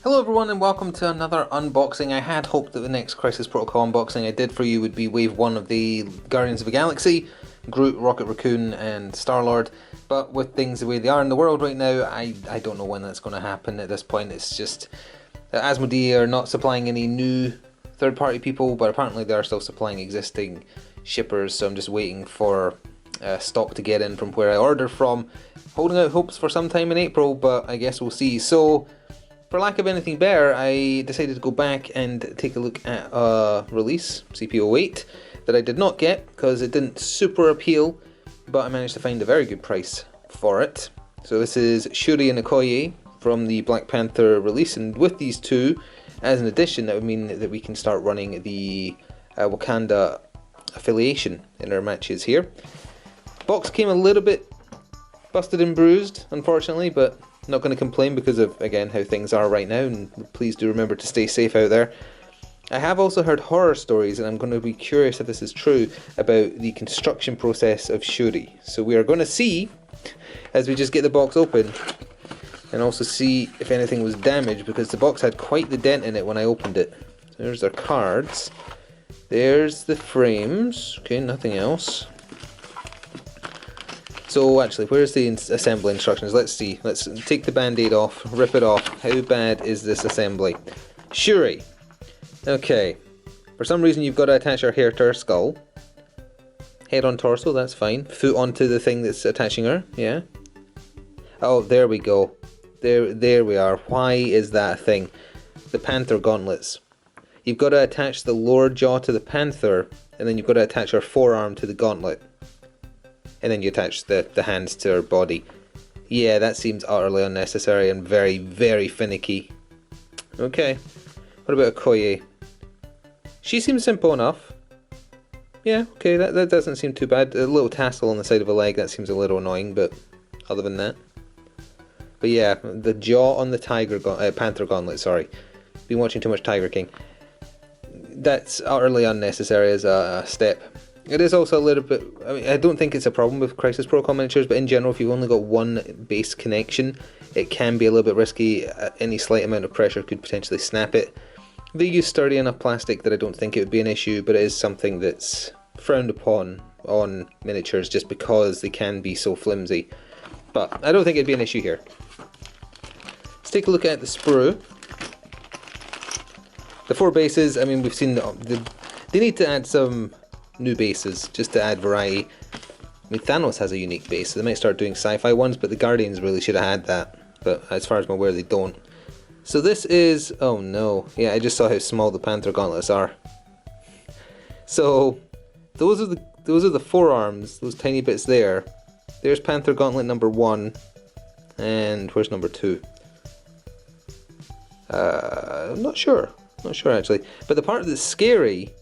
Hello everyone and welcome to another unboxing. I had hoped that the next Crisis Protocol unboxing I did for you would be Wave 1 of the Guardians of the Galaxy, Groot, Rocket Raccoon and Star-Lord, but with things the way they are in the world right now, I don't know when that's going to happen at this point. It's just that Asmodee are not supplying any new third-party people, but apparently they are still supplying existing shippers, so I'm just waiting for stock to get in from where I ordered from. Holding out hopes for sometime in April, but I guess we'll see. So, for lack of anything better, I decided to go back and take a look at a release, CP08, that I did not get because it didn't super appeal, but I managed to find a very good price for it. So this is Shuri and Okoye from the Black Panther release, and with these two, as an addition, that would mean that we can start running the Wakanda affiliation in our matches here. Box came a little bit busted and bruised, unfortunately, but not going to complain because of, again, how things are right now, and please do remember to stay safe out there. I have also heard horror stories, and I'm going to be curious if this is true, about the construction process of Shuri. So we are going to see, as we just get the box open, and also see if anything was damaged, because the box had quite the dent in it when I opened it. So there's our cards. There's the frames. Okay, nothing else. So actually, where's the assembly instructions? Let's see. Let's take the band-aid off, rip it off. How bad is this assembly? Shuri. Okay. For some reason you've got to attach her hair to her skull. Head on torso, that's fine. Foot onto the thing that's attaching her, yeah. Oh, there we go. There we are. Why is that a thing? The Panther gauntlets. You've got to attach the lower jaw to the Panther, and then you've got to attach her forearm to the gauntlet. And then you attach the hands to her body. Yeah, that seems utterly unnecessary and very, very finicky. Okay. What about Okoye? She seems simple enough. Yeah, okay, that doesn't seem too bad. A little tassel on the side of a leg, that seems a little annoying, but other than that. But yeah, the jaw on the Panther gauntlet, sorry. Been watching too much Tiger King. That's utterly unnecessary as a step. It is also a little bit, I mean, I don't think it's a problem with Crisis Protocol miniatures, but in general, if you've only got one base connection, it can be a little bit risky. Any slight amount of pressure could potentially snap it. They use sturdy enough plastic that I don't think it would be an issue, but it is something that's frowned upon on miniatures just because they can be so flimsy. But I don't think it'd be an issue here. Let's take a look at the sprue. The four bases, I mean, we've seen they need to add some new bases just to add variety. I mean, Thanos has a unique base, so they might start doing sci-fi ones, but the Guardians really should have had that. But as far as I'm aware, they don't. So this is, oh no, yeah, I just saw how small the Panther gauntlets are. So those are the forearms, those tiny bits there. There's Panther gauntlet number 1, and where's number 2? I'm not sure actually. But the part that's scary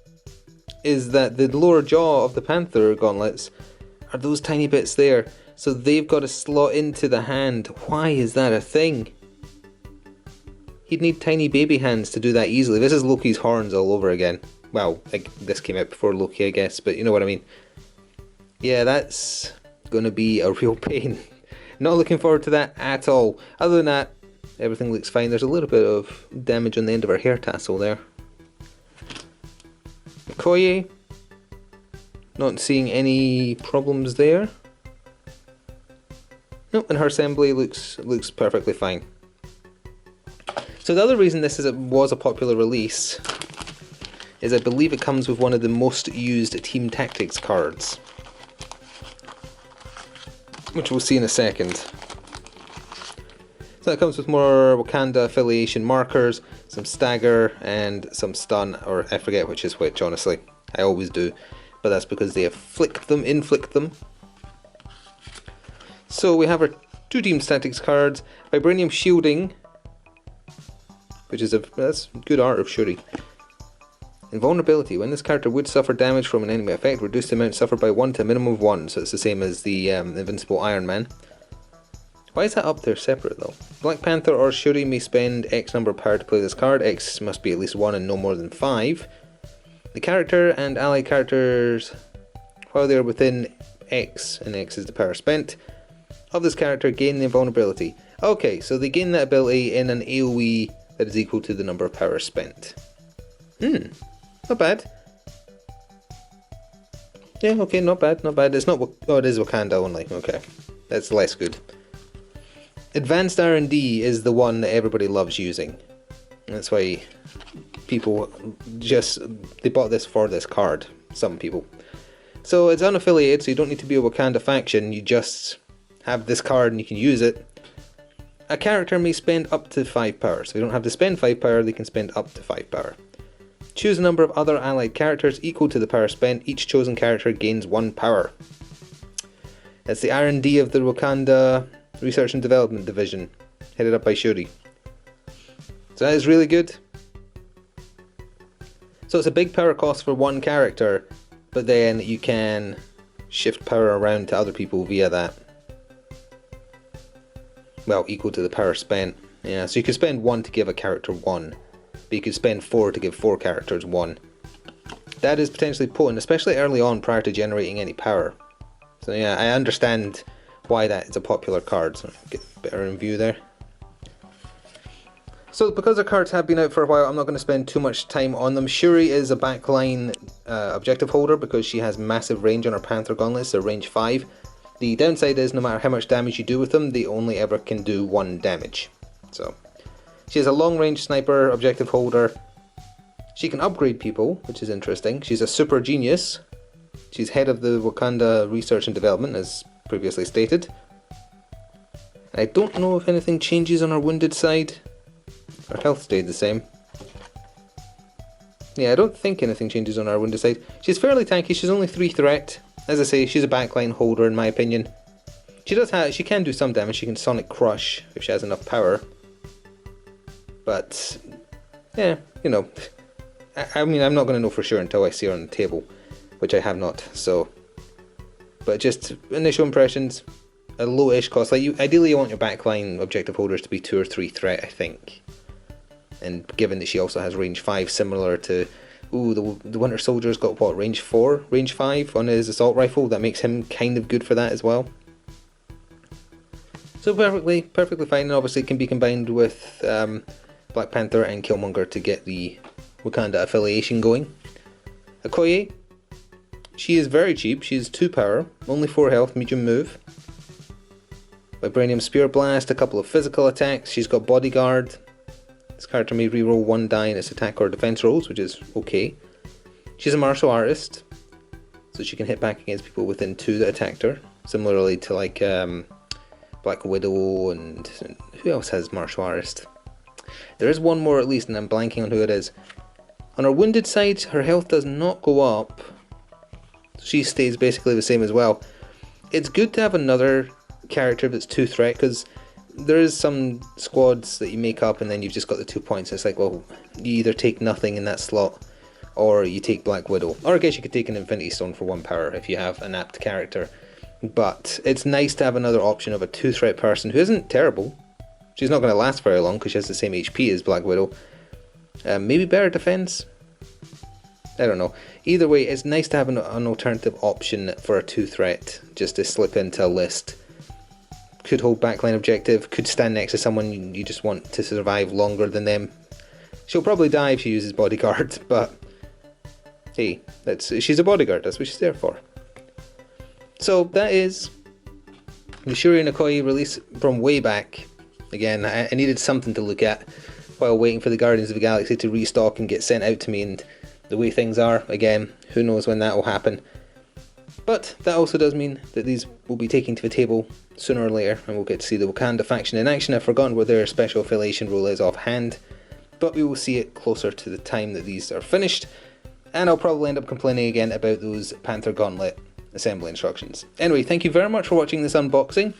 is that the lower jaw of the Panther gauntlets are those tiny bits there, so they've got to slot into the hand. Why is that a thing? You'd need tiny baby hands to do that easily. This is Loki's horns all over again. Well, this came out before Loki, I guess, but you know what I mean. Yeah, that's going to be a real pain. Not looking forward to that at all. Other than that, everything looks fine. There's a little bit of damage on the end of her hair tassel there. Okoye, not seeing any problems there. Nope, and her assembly looks perfectly fine. So the other reason this was a popular release is I believe it comes with one of the most used Team Tactics cards, which we'll see in a second. So that comes with more Wakanda affiliation markers, some stagger, and some stun, or I forget which is which, honestly. I always do, but that's because they inflict them. So we have our 2 Team Tactics cards, Vibranium Shielding, which is that's good art of Shuri. Invulnerability. When this character would suffer damage from an enemy effect, reduce the amount suffered by 1 to a minimum of 1, so it's the same as the Invincible Iron Man. Why is that up there separate though? Black Panther or Shuri may spend X number of power to play this card. X must be at least 1 and no more than 5. The character and allied characters, while they are within X, and X is the power spent, of this character gain the invulnerability. Okay, so they gain that ability in an AoE that is equal to the number of power spent. Not bad. Yeah, okay, not bad, not bad. It's not, oh, it is Wakanda only, okay. That's less good. Advanced R&D is the one that everybody loves using. That's why people they bought this for this card, some people. So it's unaffiliated, so you don't need to be a Wakanda faction, you just have this card and you can use it. A character may spend up to 5 power, so they don't have to spend 5 power, they can spend up to 5 power. Choose a number of other allied characters equal to the power spent, each chosen character gains 1 power. That's the R&D of the Wakanda Research and Development Division, headed up by Shuri. So that is really good. So it's a big power cost for one character, but then you can shift power around to other people via that. Well, equal to the power spent. Yeah, so you could spend 1 to give a character 1, but you could spend 4 to give 4 characters 1. That is potentially potent, especially early on prior to generating any power. So yeah, I understand why that is a popular card. So get better in view there. So because the cards have been out for a while, I'm not going to spend too much time on them. Shuri is a backline objective holder because she has massive range on her Panther gauntlets, they're range 5. The downside is no matter how much damage you do with them, they only ever can do 1 damage. So she has a long range sniper objective holder. She can upgrade people, which is interesting. She's a super genius. She's head of the Wakanda Research and Development, as previously stated. I don't know if anything changes on her wounded side. Her health stayed the same. Yeah, I don't think anything changes on her wounded side. She's fairly tanky, she's only 3 threat. As I say, she's a backline holder in my opinion. She can do some damage, she can Sonic Crush if she has enough power. But, yeah, you know. I mean, I'm not going to know for sure until I see her on the table, which I have not, so. But just initial impressions, a low-ish cost. Like ideally you want your backline objective holders to be 2 or 3 threat, I think. And given that she also has range 5, similar to, the Winter Soldier's got what, range 4, range 5 on his assault rifle, that makes him kind of good for that as well. So perfectly fine, and obviously it can be combined with Black Panther and Killmonger to get the Wakanda affiliation going. Okoye, she is very cheap, she is 2 power, only 4 health, medium move. Vibranium Spear Blast, a couple of physical attacks, she's got Bodyguard. This character may reroll 1 die in its attack or defense rolls, which is okay. She's a martial artist, so she can hit back against people within 2 that attacked her. Similarly to like Black Widow and who else has martial artist? There is one more at least, and I'm blanking on who it is. On her wounded side, her health does not go up. She stays basically the same as well. It's good to have another character that's 2 threat, because there is some squads that you make up and then you've just got the 2 points. It's like, well, you either take nothing in that slot or you take Black Widow. Or I guess you could take an Infinity Stone for 1 power if you have an apt character. But it's nice to have another option of a 2 threat person who isn't terrible. She's not going to last very long because she has the same HP as Black Widow. Maybe better defense? I don't know. Either way, it's nice to have an alternative option for a 2 threat just to slip into a list. Could hold backline objective, could stand next to someone you just want to survive longer than them. She'll probably die if she uses Bodyguard, but hey, she's a bodyguard, that's what she's there for. So that is the Shuri and Okoye release from way back. Again, I needed something to look at while waiting for the Guardians of the Galaxy to restock and get sent out to me, and the way things are, again, who knows when that will happen. But that also does mean that these will be taken to the table sooner or later, and we'll get to see the Wakanda faction in action. I've forgotten what their special affiliation rule is offhand, but we will see it closer to the time that these are finished, and I'll probably end up complaining again about those Panther Gauntlet assembly instructions. Anyway, thank you very much for watching this unboxing.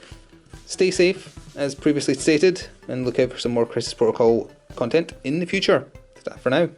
Stay safe, as previously stated, and look out for some more Crisis Protocol content in the future. Ta-ta for now.